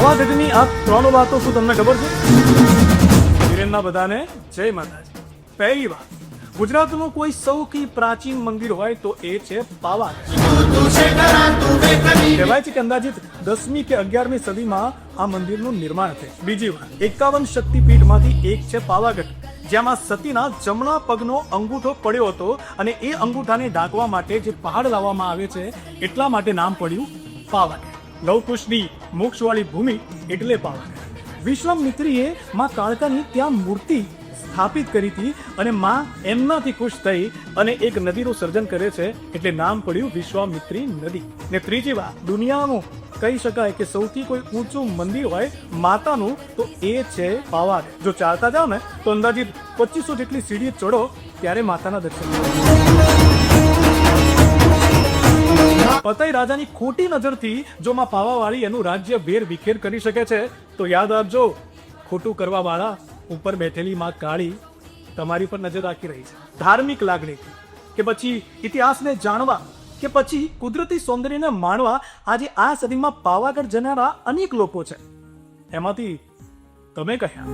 પાવાગઢની આ 3 વાતો શું તમને ખબર છે? વીરેનના બધાને જય માતાજી. પહેલી વાત, ગુજરાતનું કોઈ સૌથી પ્રાચીન મંદિર હોય તો એ છે પાવાગઢ. કહેવાય છે કે અંદાજિત 10મી કે 11મી સદીમાં આ મંદિરનું નિર્માણ થયું. બીજી વાત, 51 શક્તિપીઠમાંથી એક છે પાવાગઢ, જેમાં સતીના જમણા પગનો અંગૂઠો પડ્યો હતો અને એ અંગૂઠાને ઢાંકવા માટે જે પહાડ લાવવામાં આવે છે એટલા માટે નામ પડ્યું પાવાગઢ. લવકુશની મોક્ષવાળી ભૂમિ એટલે પાવાગઢ. વિશ્વામિત્રીએ માં કાળકાની ત્યાં મૂર્તિ સ્થાપિત કરી હતી અને માં એમનાથી ખુશ થઈ અને એક નદીનું સર્જન કરે છે એટલે નામ પડ્યું વિશ્વામિત્રી નદી. ને ત્રીજી વાત, દુનિયાનું કહી શકાય કે સૌથી કોઈ ઊંચું મંદિર હોય માતાનું તો એ છે પાવાગઢ. જો ચાલતા જાઓ ને તો અંદાજિત 2500 જેટલી સીડી ચડો ત્યારે માતાના દર્શન કરો. પતઈ રાજાની ખોટી નજરથી જો માં પાવાવાળી એનું રાજ્ય વેર વિખેર કરી શકે છે તો યાદ આપજો, ખોટું કરવા વાળા ઉપર બેઠેલી માં કાળી તમારી પર નજર રાખી રહી છે. ધાર્મિક લાગણીથી કે પછી ઇતિહાસને જાણવા કે પછી કુદરતી સૌંદર્યને માણવા આજે આ સદીમાં પાવાગઢ જનારા અનેક લોકો છે. એમાંથી તમે કયા?